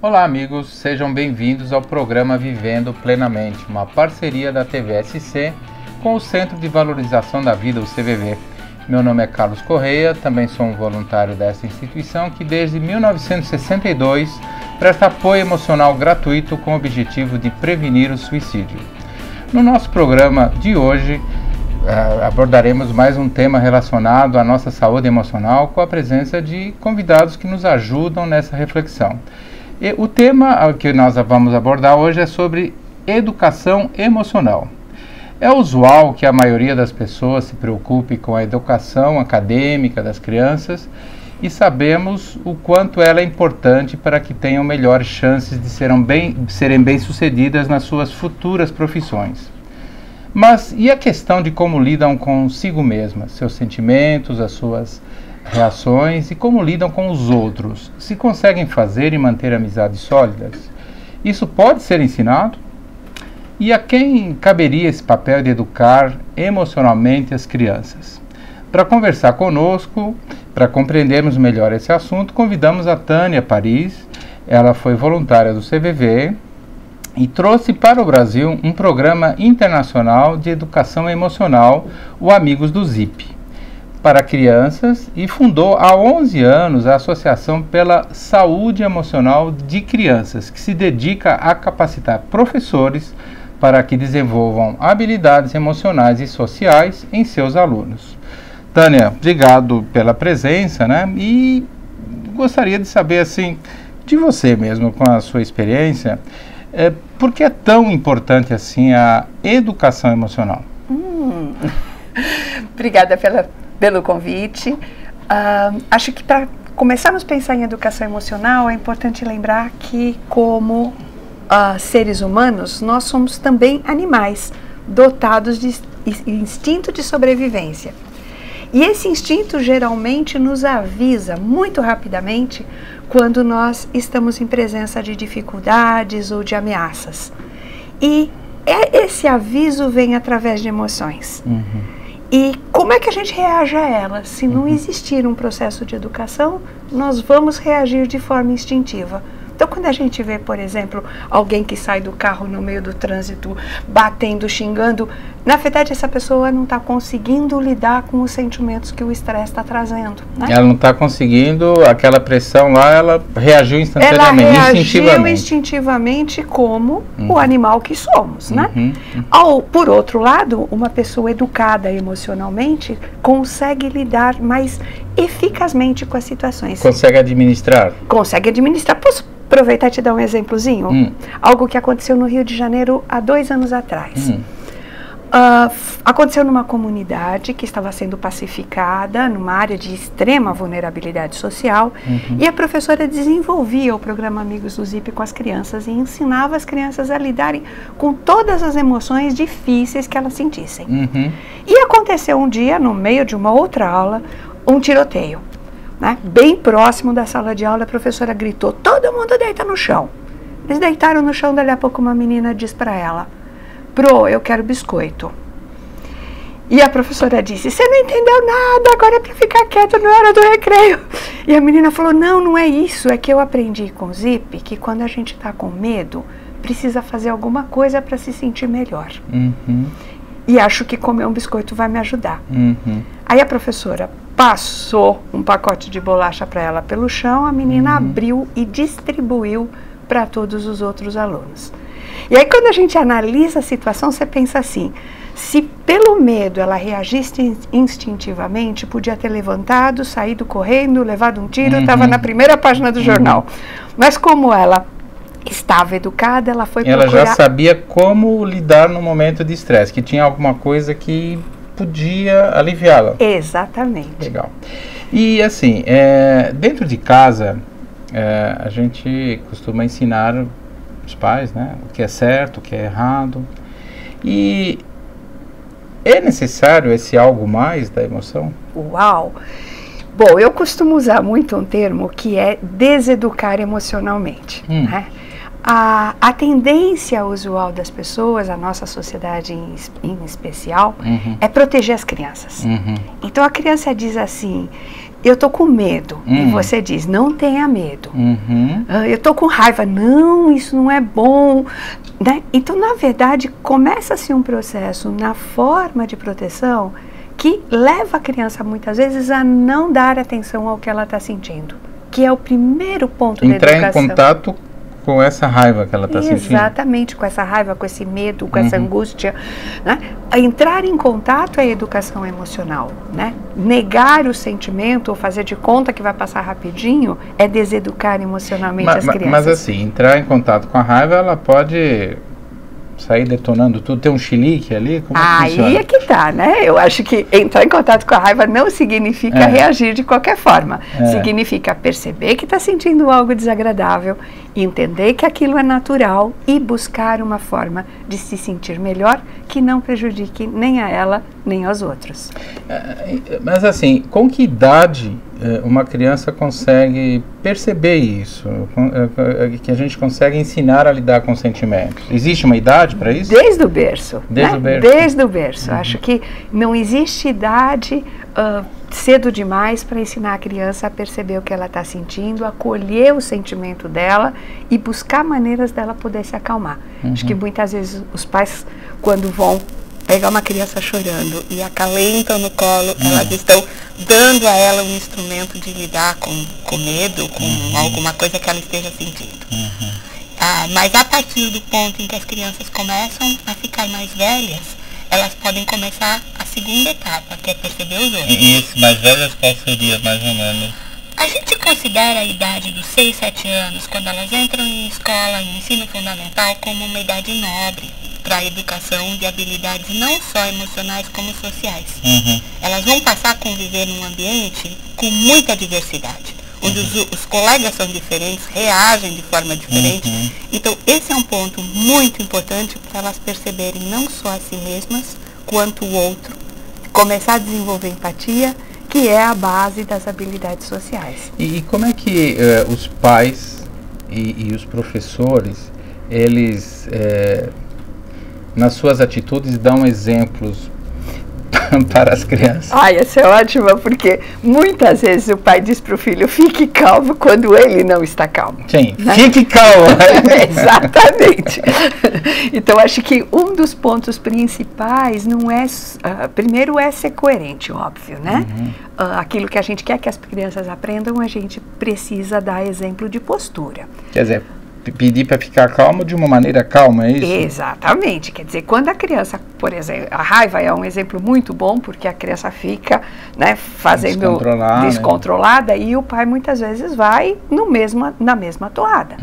Olá amigos, sejam bem-vindos ao programa Vivendo Plenamente, uma parceria da TVSC com o Centro de Valorização da Vida, o CVV. Meu nome é Carlos Correia, também sou um voluntário dessa instituição que desde 1962 presta apoio emocional gratuito com o objetivo de prevenir o suicídio. No nosso programa de hoje, abordaremos mais um tema relacionado à nossa saúde emocional com a presença de convidados que nos ajudam nessa reflexão. E o tema que nós vamos abordar hoje é sobre educação emocional. É usual que a maioria das pessoas se preocupe com a educação acadêmica das crianças e sabemos o quanto ela é importante para que tenham melhores chances de serem bem-sucedidas nas suas futuras profissões. Mas e a questão de como lidam consigo mesmas, seus sentimentos, as suas reações e como lidam com os outros? Se conseguem fazer e manter amizades sólidas? Isso pode ser ensinado? E a quem caberia esse papel de educar emocionalmente as crianças? Para conversar conosco, para compreendermos melhor esse assunto, convidamos a Tânia Paris. Ela foi voluntária do CVV e trouxe para o Brasil um programa internacional de educação emocional, o Amigos do Zip, para crianças, e fundou há 11 anos a Associação pela Saúde Emocional de Crianças, que se dedica a capacitar professores para que desenvolvam habilidades emocionais e sociais em seus alunos. Tânia, obrigado pela presença, né? E gostaria de saber, assim, de você mesmo, com a sua experiência, por que é tão importante assim a educação emocional? Obrigada pelo convite. Acho que para começarmos a pensar em educação emocional é importante lembrar que, como seres humanos, nós somos também animais dotados de instinto de sobrevivência. E esse instinto geralmente nos avisa muito rapidamente quando nós estamos em presença de dificuldades ou de ameaças. E esse aviso vem através de emoções. E como é que a gente reage a elas? Se não existir um processo de educação, nós vamos reagir de forma instintiva. Então, quando a gente vê, por exemplo, alguém que sai do carro no meio do trânsito, batendo, xingando, na verdade essa pessoa não está conseguindo lidar com os sentimentos que o estresse está trazendo, né? Ela não está conseguindo, aquela pressão lá, ela reagiu instantaneamente, ela reagiu instintivamente como o animal que somos, né? Por outro lado, uma pessoa educada emocionalmente consegue lidar mais eficazmente com as situações. Consegue administrar? Consegue administrar. Posso aproveitar e te dar um exemplozinho? Algo que aconteceu no Rio de Janeiro há 2 anos atrás. Aconteceu numa comunidade que estava sendo pacificada, numa área de extrema vulnerabilidade social, e a professora desenvolvia o programa Amigos do Zip com as crianças e ensinava as crianças a lidarem com todas as emoções difíceis que elas sentissem. E aconteceu um dia, no meio de uma outra aula, um tiroteio, né? Bem próximo da sala de aula, a professora gritou: todo mundo deita no chão. Eles deitaram no chão, dali a pouco uma menina diz para ela: Pro, eu quero biscoito. E a professora disse: você não entendeu nada, agora é para ficar quieto na hora do recreio. E a menina falou: não é isso, é que eu aprendi com o Zip que quando a gente está com medo, precisa fazer alguma coisa para se sentir melhor. E acho que comer um biscoito vai me ajudar. Aí a professora passou um pacote de bolacha para ela pelo chão, a menina abriu e distribuiu para todos os outros alunos. E aí quando a gente analisa a situação, você pensa assim: se pelo medo ela reagisse instintivamente, podia ter levantado, saído correndo, levado um tiro, estava na primeira página do jornal. Mas como ela estava educada, ela foi procurar... Ela já sabia como lidar no momento de estresse, que tinha alguma coisa que podia aliviá-la. Exatamente. Legal. E assim, dentro de casa, a gente costuma ensinar os pais, né, o que é certo, o que é errado. E é necessário esse algo mais da emoção? Uau! Bom, eu costumo usar muito um termo que é deseducar emocionalmente, né? A tendência usual das pessoas, a nossa sociedade em especial, é proteger as crianças. Então a criança diz assim, eu tô com medo, e você diz, não tenha medo. Eu tô com raiva, não, isso não é bom. Né? Então, na verdade, começa-se um processo na forma de proteção que leva a criança, muitas vezes, a não dar atenção ao que ela está sentindo, que é o primeiro ponto da educação. Entrar em contato com essa raiva que ela está sentindo. Exatamente, com essa raiva, com esse medo, com essa angústia. Né? Entrar em contato é educação emocional. Né? Negar o sentimento ou fazer de conta que vai passar rapidinho é deseducar emocionalmente as crianças. Mas assim, entrar em contato com a raiva, ela pode sair detonando tudo, tem um chilique ali? Como aí é que tá, né? Eu acho que entrar em contato com a raiva não significa reagir de qualquer forma. Significa perceber que está sentindo algo desagradável, entender que aquilo é natural e buscar uma forma de se sentir melhor que não prejudique nem a ela, nem aos outros. Mas assim, com que idade uma criança consegue perceber isso? Que a gente consegue ensinar a lidar com sentimentos? Existe uma idade para isso? Desde o berço. Desde né? o berço. Desde o berço. Acho que não existe idade cedo demais para ensinar a criança a perceber o que ela está sentindo, acolher o sentimento dela e buscar maneiras dela poder se acalmar. Acho que muitas vezes os pais, quando vão pegar uma criança chorando e acalentam no colo, elas estão dando a ela um instrumento de lidar com medo, com alguma coisa que ela esteja sentindo. Mas a partir do ponto em que as crianças começam a ficar mais velhas, elas podem começar a segunda etapa, que é perceber os outros. E esses mais velhos, qual seria mais ou menos? A gente considera a idade dos 6, 7 anos, quando elas entram em escola, em ensino fundamental, como uma idade nobre para a educação de habilidades não só emocionais como sociais. Elas vão passar a conviver num ambiente com muita diversidade, onde os colegas são diferentes, reagem de forma diferente. Então, esse é um ponto muito importante para elas perceberem não só a si mesmas, quanto o outro, começar a desenvolver empatia, que é a base das habilidades sociais. E como é que os pais e os professores, eles, nas suas atitudes, dão exemplos para as crianças? Essa é ótima, porque muitas vezes o pai diz para o filho, fique calmo, quando ele não está calmo. Sim, né? Fique calmo. Exatamente. Então, acho que um dos pontos principais não é, primeiro é ser coerente, óbvio, né? Aquilo que a gente quer que as crianças aprendam, a gente precisa dar exemplo de postura. Quer dizer, pedir para ficar calmo de uma maneira calma, é isso? Exatamente. Quer dizer, quando a criança, por exemplo, a raiva é um exemplo muito bom, porque a criança fica, né, fazendo descontrolada, e o pai muitas vezes vai na mesma toada.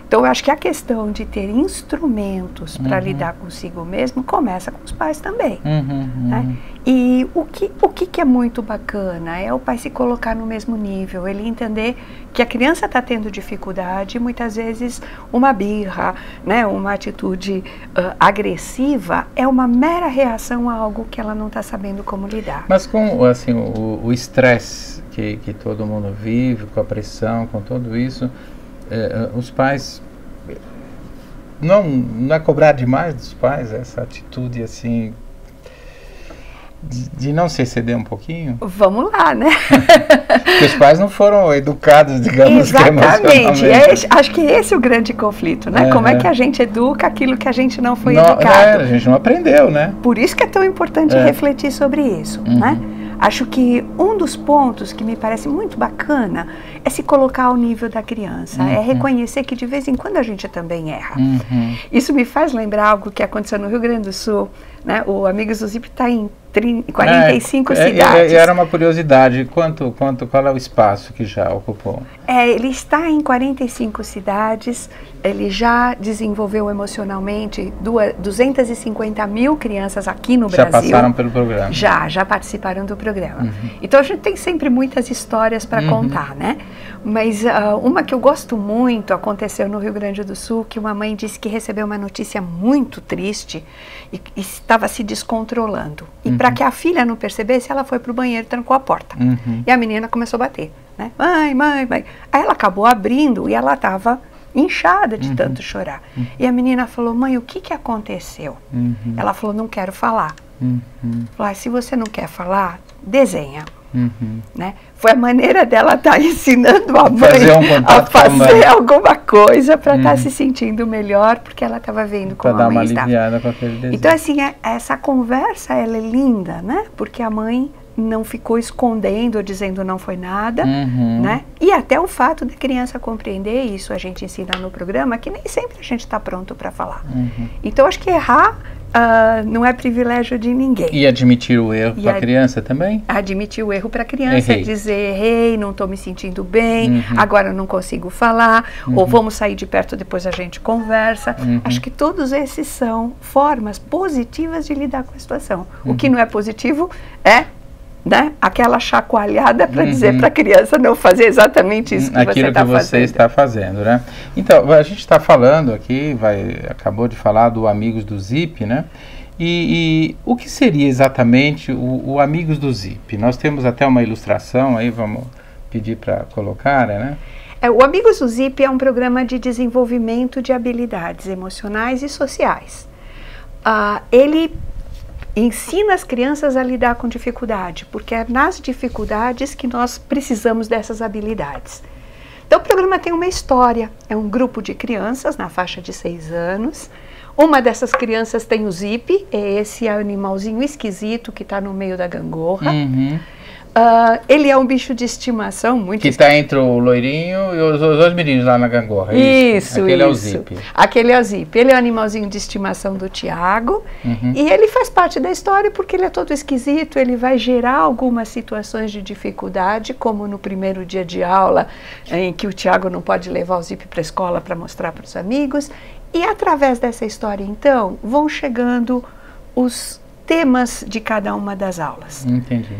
Então, eu acho que a questão de ter instrumentos para lidar consigo mesmo começa com os pais também. Né? E o que é muito bacana é o pai se colocar no mesmo nível, ele entender que a criança está tendo dificuldade, muitas vezes uma birra, né, uma atitude agressiva é uma mera reação a algo que ela não está sabendo como lidar. Mas com assim, o estresse que todo mundo vive, com a pressão, com tudo isso, os pais, não é cobrar demais dos pais essa atitude assim de não se exceder um pouquinho? Vamos lá, né? Porque os pais não foram educados, digamos. Exatamente. Acho que esse é o grande conflito, né? Como é que a gente educa aquilo que a gente não foi educado? A gente não aprendeu, né? Por isso que é tão importante refletir sobre isso, né? Acho que um dos pontos que me parece muito bacana é se colocar ao nível da criança, é reconhecer que de vez em quando a gente também erra. Isso me faz lembrar algo que aconteceu no Rio Grande do Sul, né? O Amigos do Zip está em 45 cidades. Era uma curiosidade, qual é o espaço que já ocupou? Ele está em 45 cidades, ele já desenvolveu emocionalmente 250 mil crianças aqui no Brasil. Já passaram pelo programa? Já participaram do programa. Então a gente tem sempre muitas histórias para contar, né? Mas uma que eu gosto muito aconteceu no Rio Grande do Sul, que uma mãe disse que recebeu uma notícia muito triste e estava se descontrolando. E para que a filha não percebesse, ela foi para o banheiro e trancou a porta. E a menina começou a bater, né? Mãe. Aí ela acabou abrindo e ela estava inchada de tanto chorar. E a menina falou, mãe, o que aconteceu? Ela falou, não quero falar. Falou, se você não quer falar, desenha. Né? Foi a maneira dela estar ensinando a mãe a fazer alguma coisa para estar se sentindo melhor, porque ela estava vendo como a mãe estava. Então, assim, essa conversa, ela é linda, né? Porque a mãe não ficou escondendo ou dizendo não foi nada, né? E até o fato da criança compreender isso, a gente ensina no programa, que nem sempre a gente está pronto para falar. Então, acho que errar não é privilégio de ninguém. E admitir o erro para a criança também? Admitir o erro para a criança, dizer, errei, não estou me sentindo bem, agora eu não consigo falar, ou vamos sair de perto, depois a gente conversa. Acho que todos esses são formas positivas de lidar com a situação. O que não é positivo é, né, aquela chacoalhada para dizer para a criança não fazer exatamente isso que aquilo você está fazendo. Você está fazendo, né? Então, a gente está falando aqui, acabou de falar do Amigos do Zip, né? E o que seria exatamente o Amigos do Zip? Nós temos até uma ilustração aí, vamos pedir para colocar, né? O Amigos do Zip é um programa de desenvolvimento de habilidades emocionais e sociais. Ele ensina as crianças a lidar com dificuldade, porque é nas dificuldades que nós precisamos dessas habilidades. Então o programa tem uma história, é um grupo de crianças na faixa de 6 anos, uma dessas crianças tem o Zip, é esse animalzinho esquisito que está no meio da gangorra. Ele é um bicho de estimação muito... Que está entre o loirinho e os dois meninos lá na gangorra. Isso, Aquele é o Zip. Aquele é o Zip. Ele é o animalzinho de estimação do Tiago. E ele faz parte da história porque ele é todo esquisito. Ele vai gerar algumas situações de dificuldade, como no primeiro dia de aula, em que o Tiago não pode levar o Zip para a escola para mostrar para os amigos. E através dessa história, então, vão chegando os temas de cada uma das aulas. Entendi.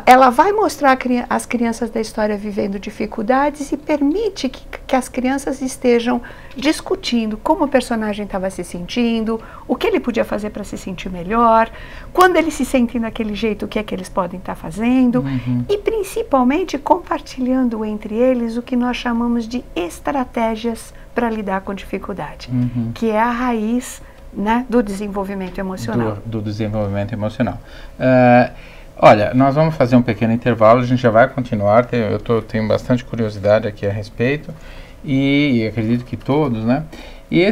Ela vai mostrar as crianças da história vivendo dificuldades e permite que as crianças estejam discutindo como o personagem estava se sentindo, o que ele podia fazer para se sentir melhor, quando eles se sentem daquele jeito, o que é que eles podem estar fazendo, e principalmente compartilhando entre eles o que nós chamamos de estratégias para lidar com dificuldade, que é a raiz, né, do desenvolvimento emocional. Do desenvolvimento emocional. Olha, nós vamos fazer um pequeno intervalo, a gente já vai continuar, tenho bastante curiosidade aqui a respeito, e acredito que todos, né? E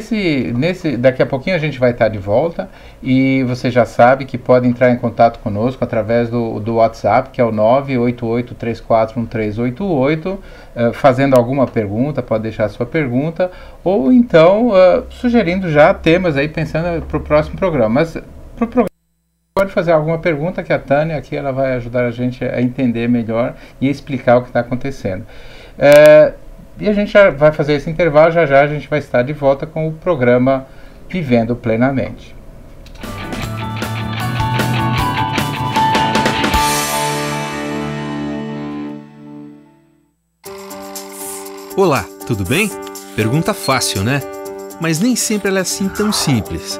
daqui a pouquinho a gente vai estar de volta, e você já sabe que pode entrar em contato conosco através do WhatsApp, que é o 988341388, fazendo alguma pergunta, pode deixar a sua pergunta, ou então sugerindo já temas aí, pensando para o próximo programa. Mas para o programa pode fazer alguma pergunta que a Tânia aqui ela vai ajudar a gente a entender melhor e explicar o que está acontecendo. E a gente já vai fazer esse intervalo, já a gente vai estar de volta com o programa Vivendo Plenamente. Olá, tudo bem? Pergunta fácil, né? Mas nem sempre ela é assim tão simples.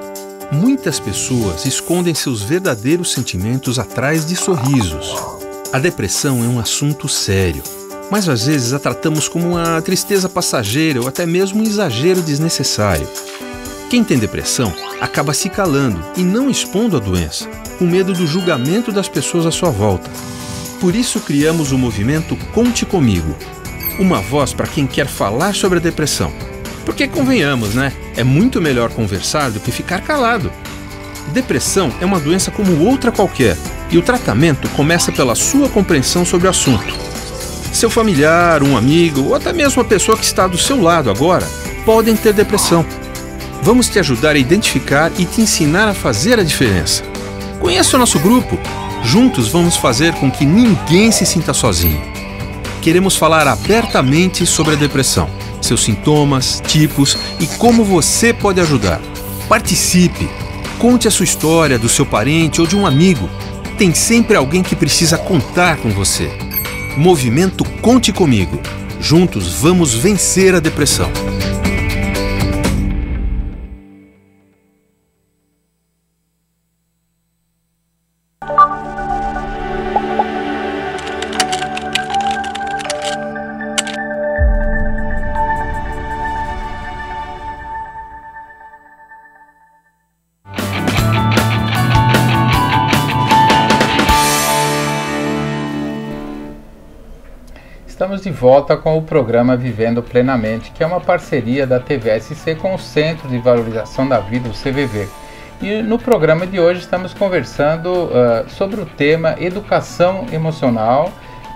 Muitas pessoas escondem seus verdadeiros sentimentos atrás de sorrisos. A depressão é um assunto sério, mas às vezes a tratamos como uma tristeza passageira ou até mesmo um exagero desnecessário. Quem tem depressão acaba se calando e não expondo a doença, com medo do julgamento das pessoas à sua volta. Por isso criamos o movimento Conte Comigo, uma voz para quem quer falar sobre a depressão. Porque convenhamos, né? É muito melhor conversar do que ficar calado. Depressão é uma doença como outra qualquer, e o tratamento começa pela sua compreensão sobre o assunto. Seu familiar, um amigo ou até mesmo a pessoa que está do seu lado agora podem ter depressão. Vamos te ajudar a identificar e te ensinar a fazer a diferença. Conheça o nosso grupo. Juntos vamos fazer com que ninguém se sinta sozinho. Queremos falar abertamente sobre a depressão, seus sintomas, tipos e como você pode ajudar. Participe! Conte a sua história, do seu parente ou de um amigo. Tem sempre alguém que precisa contar com você. Movimento Conte Comigo. Juntos vamos vencer a depressão. Estamos de volta com o programa Vivendo Plenamente, que é uma parceria da TVSC com o Centro de Valorização da Vida, o CVV. E no programa de hoje estamos conversando sobre o tema Educação Emocional,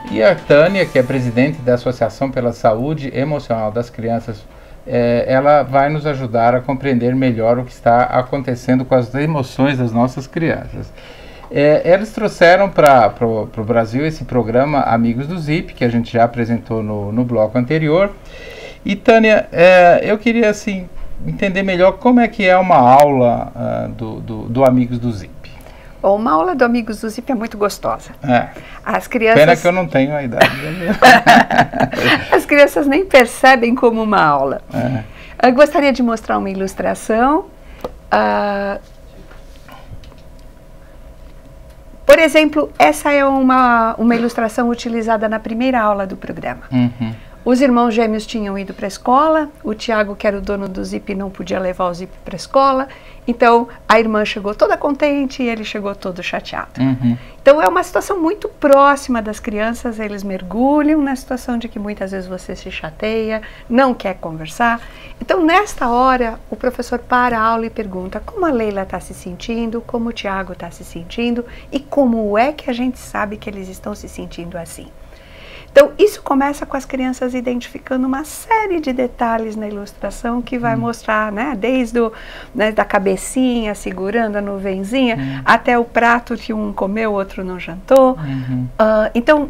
e a Tânia, que é presidente da Associação pela Saúde Emocional das Crianças, ela vai nos ajudar a compreender melhor o que está acontecendo com as emoções das nossas crianças. Eles trouxeram para o Brasil esse programa Amigos do Zip, que a gente já apresentou no bloco anterior. E Tânia, eu queria assim entender melhor como é que é uma aula do Amigos do Zip. Bom, uma aula do Amigos do Zip é muito gostosa. As crianças... Pena que eu não tenho a idade. As crianças nem percebem como uma aula. Eu gostaria de mostrar uma ilustração. Por exemplo, essa é uma ilustração utilizada na primeira aula do programa. Os irmãos gêmeos tinham ido para a escola, o Tiago, que era o dono do Zip, não podia levar o Zip para a escola, então a irmã chegou toda contente e ele chegou todo chateado. Então é uma situação muito próxima das crianças, eles mergulham na situação de que muitas vezes você se chateia, não quer conversar. Então nesta hora o professor para a aula e pergunta como a Leila está se sentindo, como o Tiago está se sentindo e como é que a gente sabe que eles estão se sentindo assim. Então, isso começa com as crianças identificando uma série de detalhes na ilustração que vai mostrar, né, desde da cabecinha segurando a nuvenzinha até o prato que um comeu, o outro não jantou. Então,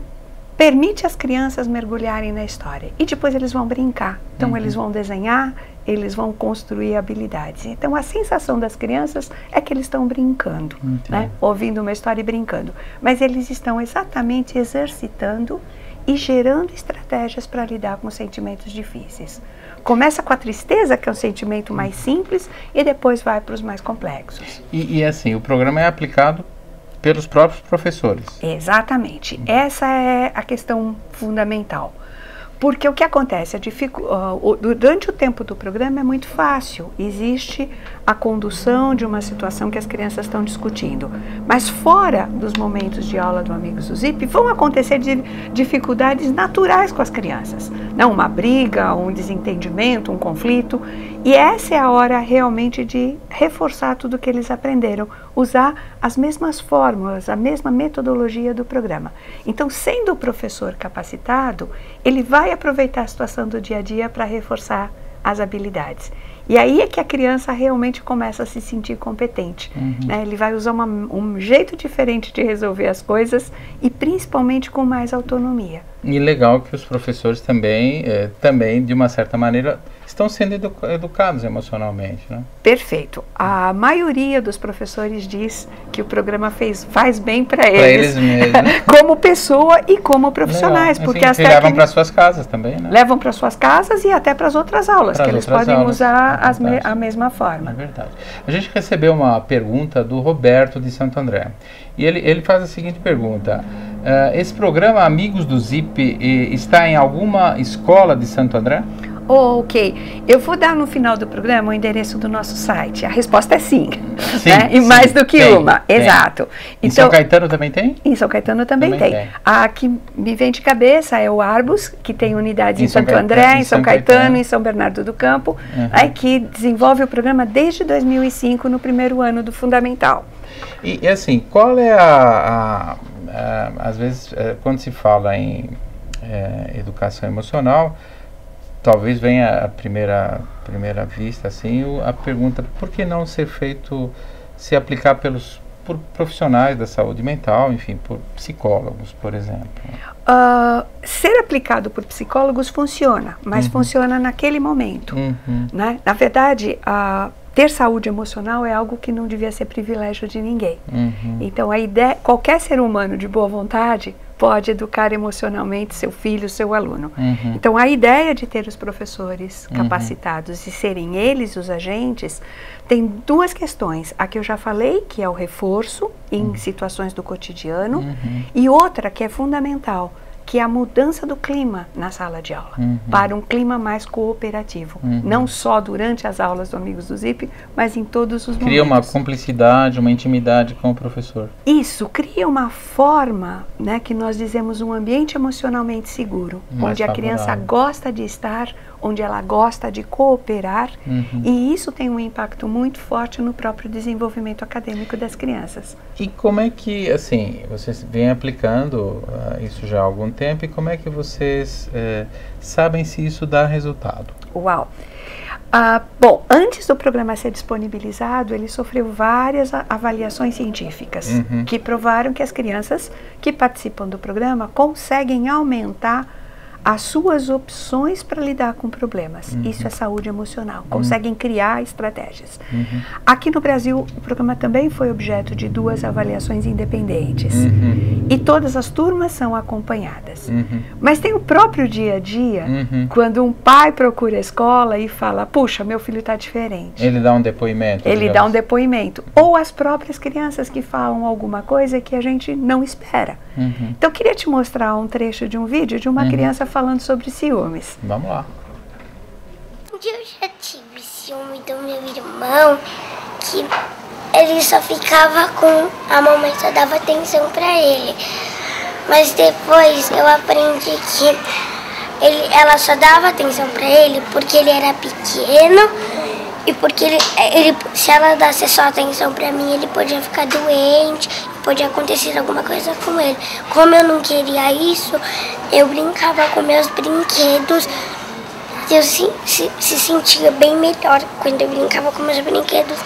permite as crianças mergulharem na história e depois eles vão brincar. Então, eles vão desenhar, eles vão construir habilidades. Então, a sensação das crianças é que eles estão brincando, né, ouvindo uma história e brincando. Mas eles estão exatamente exercitando e gerando estratégias para lidar com sentimentos difíceis. Começa com a tristeza, que é um sentimento mais simples, e depois vai para os mais complexos. E assim, o programa é aplicado pelos próprios professores. Exatamente. Essa é a questão fundamental. Porque o que acontece, durante o tempo do programa é muito fácil, existe a condução de uma situação que as crianças estão discutindo. Mas fora dos momentos de aula do Amigos do Zip, vão acontecer dificuldades naturais com as crianças. Não, uma briga, um desentendimento, um conflito. E essa é a hora realmente de reforçar tudo que eles aprenderam, usar as mesmas fórmulas, a mesma metodologia do programa. Então, sendo o professor capacitado, ele vai aproveitar a situação do dia a dia para reforçar as habilidades. E aí é que a criança realmente começa a se sentir competente. Né? Ele vai usar um jeito diferente de resolver as coisas e principalmente com mais autonomia. E legal que os professores também, de uma certa maneira, estão sendo educados emocionalmente, né? Perfeito. A maioria dos professores diz que o programa faz bem para eles mesmos, como pessoa e como profissionais. Legal. Porque assim, levam para suas casas também, né? Levam para suas casas e até para as outras aulas, que eles podem usar a mesma forma. É verdade. A gente recebeu uma pergunta do Roberto de Santo André. E ele faz a seguinte pergunta. Esse programa Amigos do Zip está em alguma escola de Santo André? Ok, eu vou dar no final do programa o endereço do nosso site. A resposta é sim, sim, né? E sim, mais do que uma, exato. Em São Caetano também tem? Em São Caetano também tem. A que me vem de cabeça é o Arbus, que tem unidades em Santo André, em São Caetano, em São Bernardo do Campo, que desenvolve o programa desde 2005, no primeiro ano do Fundamental. E assim, qual é às vezes, quando se fala em educação emocional, talvez venha a primeira vista assim a pergunta: por que não se aplicar por profissionais da saúde mental, enfim, por psicólogos, por exemplo? Ser aplicado por psicólogos funciona, mas funciona naquele momento, né? Na verdade, ter saúde emocional é algo que não devia ser privilégio de ninguém. Então, qualquer ser humano de boa vontade pode educar emocionalmente seu filho, seu aluno. Então, a ideia de ter os professores capacitados e serem eles os agentes tem duas questões. A que eu já falei, que é o reforço em situações do cotidiano, e outra que é fundamental, que é a mudança do clima na sala de aula, para um clima mais cooperativo, não só durante as aulas do Amigos do Zip, mas em todos os momentos. Cria uma cumplicidade, uma intimidade com o professor. Isso, cria uma forma, né, que nós dizemos um ambiente emocionalmente seguro, onde a criança gosta de estar, onde ela gosta de cooperar, e isso tem um impacto muito forte no próprio desenvolvimento acadêmico das crianças. E como é que, assim, vocês vêm aplicando isso já há algum tempo, e como é que vocês sabem se isso dá resultado? Uau! Bom, antes do programa ser disponibilizado, ele sofreu várias avaliações científicas que provaram que as crianças que participam do programa conseguem aumentar as suas opções para lidar com problemas. Isso é saúde emocional. Conseguem criar estratégias. Aqui no Brasil, o programa também foi objeto de 2 avaliações independentes. E todas as turmas são acompanhadas. Mas tem o próprio dia a dia, quando um pai procura a escola e fala, puxa, meu filho está diferente. Ele dá um depoimento. Ele dá um depoimento. Ou as próprias crianças que falam alguma coisa que a gente não espera. Então, eu queria te mostrar um trecho de um vídeo de uma criança falando sobre ciúmes. Vamos lá. Um dia eu já tive ciúme do meu irmão, que ele só ficava com a mamãe, só dava atenção pra ele. Mas depois eu aprendi que ela só dava atenção pra ele porque ele era pequeno e porque se ela desse só atenção pra mim, ele podia ficar doente, podia acontecer alguma coisa com ele. Como eu não queria isso, eu brincava com meus brinquedos. Eu se sentia bem melhor quando eu brincava com meus brinquedos.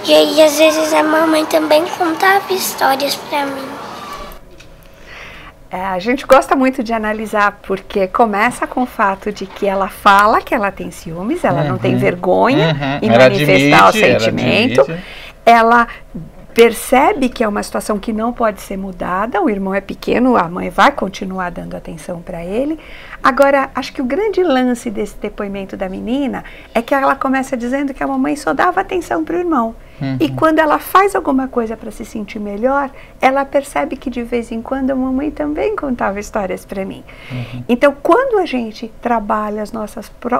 E aí, às vezes, a mamãe também contava histórias pra mim. A gente gosta muito de analisar, porque começa com o fato de que ela fala que ela tem ciúmes, ela não tem vergonha em manifestar o sentimento. Ela percebe que é uma situação que não pode ser mudada, o irmão é pequeno, a mãe vai continuar dando atenção para ele. Agora, acho que o grande lance desse depoimento da menina é que ela começa dizendo que a mamãe só dava atenção para o irmão. E quando ela faz alguma coisa para se sentir melhor, ela percebe que de vez em quando a mamãe também contava histórias para mim. Então, quando a gente trabalha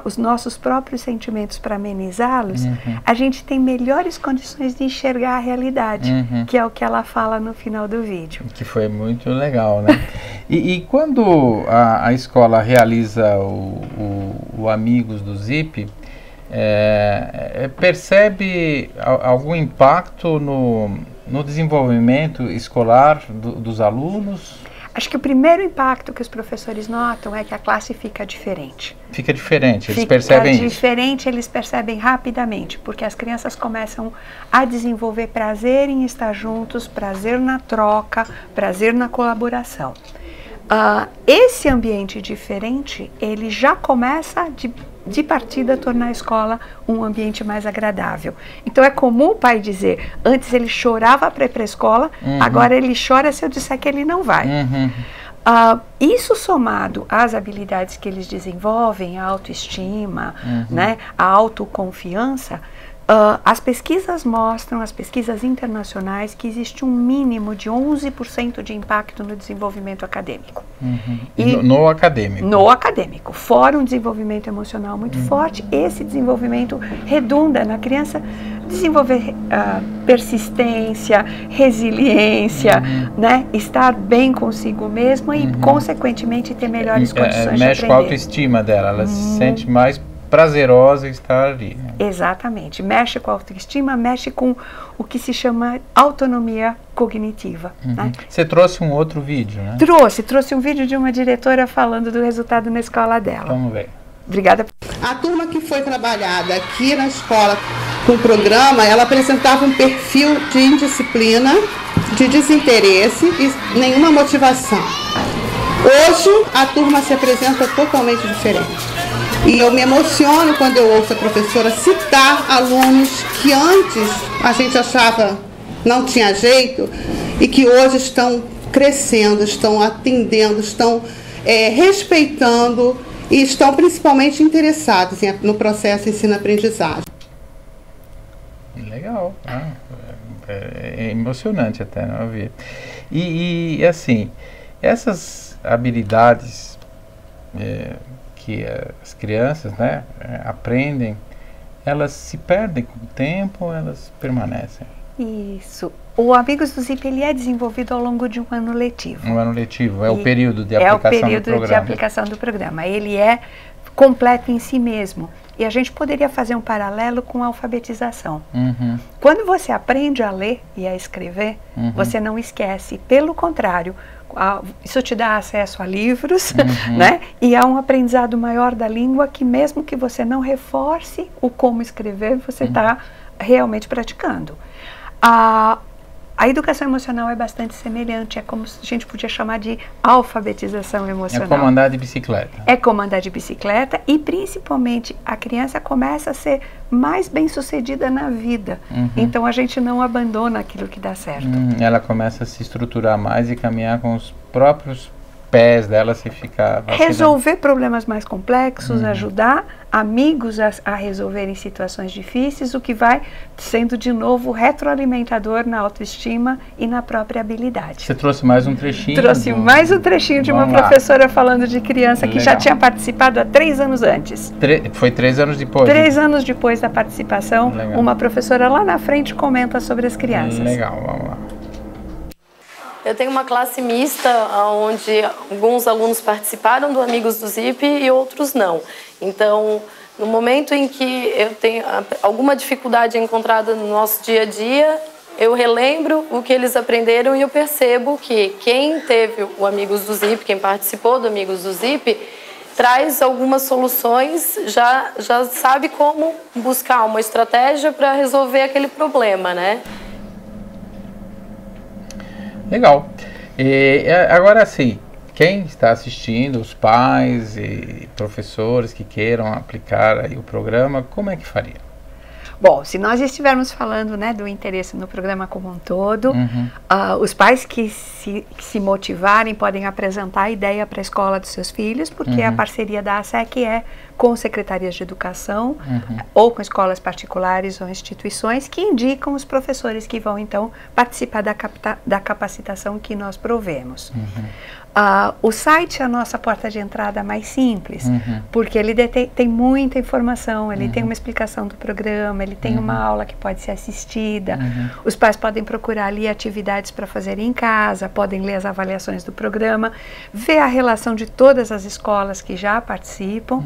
os nossos próprios sentimentos para amenizá-los, a gente tem melhores condições de enxergar a realidade, que é o que ela fala no final do vídeo. Que foi muito legal, né? E quando a escola realiza o Amigos do Zip, percebe algum impacto no desenvolvimento escolar dos alunos? Acho que o primeiro impacto que os professores notam é que a classe fica diferente. Fica diferente, eles percebem isso? Fica diferente, eles percebem rapidamente, porque as crianças começam a desenvolver prazer em estar juntos, prazer na troca, prazer na colaboração. Esse ambiente diferente, ele já começa de partida a tornar a escola um ambiente mais agradável. Então é comum o pai dizer, antes ele chorava para ir para a escola, agora ele chora se eu disser que ele não vai. Isso somado às habilidades que eles desenvolvem, a autoestima, né, a autoconfiança, as pesquisas mostram, as pesquisas internacionais, que existe um mínimo de 11% de impacto no desenvolvimento acadêmico. No acadêmico? No acadêmico. Fora um desenvolvimento emocional muito forte, esse desenvolvimento redunda na criança desenvolver persistência, resiliência, né, estar bem consigo mesma e, consequentemente, ter melhores condições de aprender. Mexe com a autoestima dela, ela se sente mais prazerosa estar ali. Exatamente. Mexe com a autoestima, mexe com o que se chama autonomia cognitiva. Né? Você trouxe um outro vídeo, né? Trouxe um vídeo de uma diretora falando do resultado na escola dela. Vamos ver. Obrigada. A turma que foi trabalhada aqui na escola com o programa, ela apresentava um perfil de indisciplina, de desinteresse e nenhuma motivação. Hoje, a turma se apresenta totalmente diferente. E eu me emociono quando eu ouço a professora citar alunos que antes a gente achava não tinha jeito e que hoje estão crescendo, estão atendendo, estão respeitando e estão principalmente interessados no processo ensino-aprendizagem. Legal, é emocionante até, não ouvir. E assim, Essas habilidades que as crianças, né, aprendem, elas se perdem com o tempo ou elas permanecem? Isso. O Amigos do Zip, ele é desenvolvido ao longo de um ano letivo. Um ano letivo, é o período de aplicação do programa. É o período de aplicação do programa. Ele é completo em si mesmo. E a gente poderia fazer um paralelo com a alfabetização. Uhum. Quando você aprende a ler e a escrever, você não esquece. Pelo contrário, isso te dá acesso a livros, né? E há um aprendizado maior da língua que mesmo que você não reforce o como escrever, você está realmente praticando. A educação emocional é bastante semelhante, é como se a gente podia chamar de alfabetização emocional. É como andar de bicicleta. É como andar de bicicleta e principalmente a criança começa a ser mais bem-sucedida na vida. Então a gente não abandona aquilo que dá certo. Ela começa a se estruturar mais e caminhar com os próprios pés dela se ficar vacilando. Resolver problemas mais complexos, ajudar amigos a resolverem situações difíceis, o que vai sendo de novo retroalimentador na autoestima e na própria habilidade. Você trouxe mais um trechinho? Trouxe mais um trechinho de uma professora falando de criança que já tinha participado há 3 anos antes. Foi 3 anos depois? 3 anos depois da participação, uma professora lá na frente comenta sobre as crianças. Legal, vamos lá. Eu tenho uma classe mista, onde alguns alunos participaram do Amigos do Zip e outros não. Então, no momento em que eu tenho alguma dificuldade encontrada no nosso dia a dia, eu relembro o que eles aprenderam e eu percebo que quem teve o Amigos do Zip, quem participou do Amigos do Zip, traz algumas soluções, já sabe como buscar uma estratégia para resolver aquele problema, né? Legal. Agora sim, quem está assistindo, os pais e professores que queiram aplicar aí o programa, como é que faria? Bom, se nós estivermos falando, né, do interesse no programa como um todo, os pais que se motivarem podem apresentar a ideia para a escola dos seus filhos, porque a parceria da ASEC é com secretarias de educação ou com escolas particulares ou instituições que indicam os professores que vão então participar da capacitação que nós provemos. O site é a nossa porta de entrada mais simples, porque ele tem muita informação, ele tem uma explicação do programa, ele tem uma aula que pode ser assistida, os pais podem procurar ali atividades para fazer em casa, podem ler as avaliações do programa, ver a relação de todas as escolas que já participam,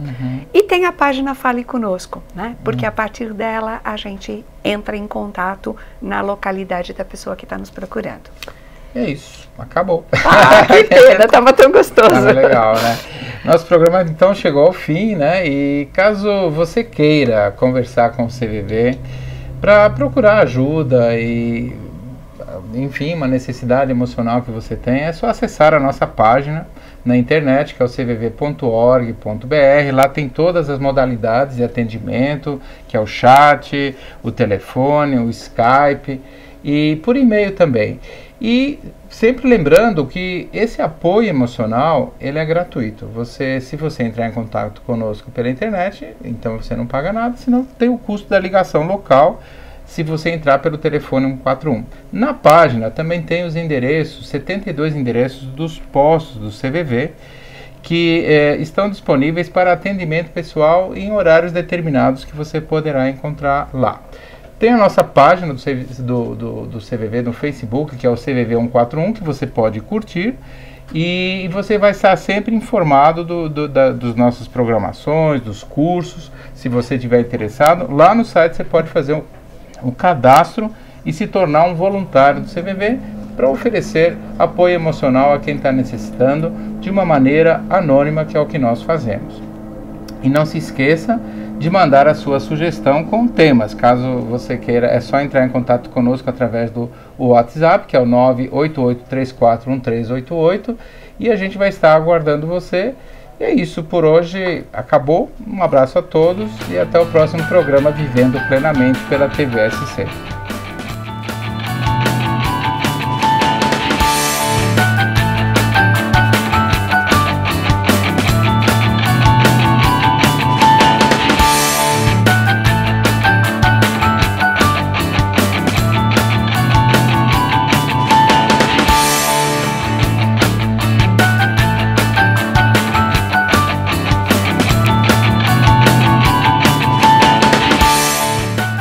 e tem a página Fale Conosco, né? Porque a partir dela a gente entra em contato na localidade da pessoa que está nos procurando. É isso, acabou. Que pena, estava tão gostoso. Tava legal, né? Nosso programa então chegou ao fim, né? E caso você queira conversar com o CVV para procurar ajuda e, enfim, uma necessidade emocional que você tem, é só acessar a nossa página na internet, que é o cvv.org.br. Lá tem todas as modalidades de atendimento, que é o chat, o telefone, o Skype e por e-mail também. E sempre lembrando que esse apoio emocional, ele é gratuito. Se você entrar em contato conosco pela internet, então você não paga nada, senão tem o custo da ligação local, se você entrar pelo telefone 141. Na página também tem os endereços, 72 endereços dos postos do CVV, que estão disponíveis para atendimento pessoal em horários determinados que você poderá encontrar lá. Tem a nossa página do CVV no Facebook, que é o CVV 141, que você pode curtir, e você vai estar sempre informado dos nossas programações, dos cursos. Se você estiver interessado, lá no site você pode fazer um cadastro e se tornar um voluntário do CVV para oferecer apoio emocional a quem está necessitando de uma maneira anônima, que é o que nós fazemos. E não se esqueça de mandar a sua sugestão com temas. Caso você queira, é só entrar em contato conosco através do WhatsApp, que é o 988341388, e a gente vai estar aguardando você. E é isso por hoje, acabou. Um abraço a todos e até o próximo programa Vivendo Plenamente pela TVSC.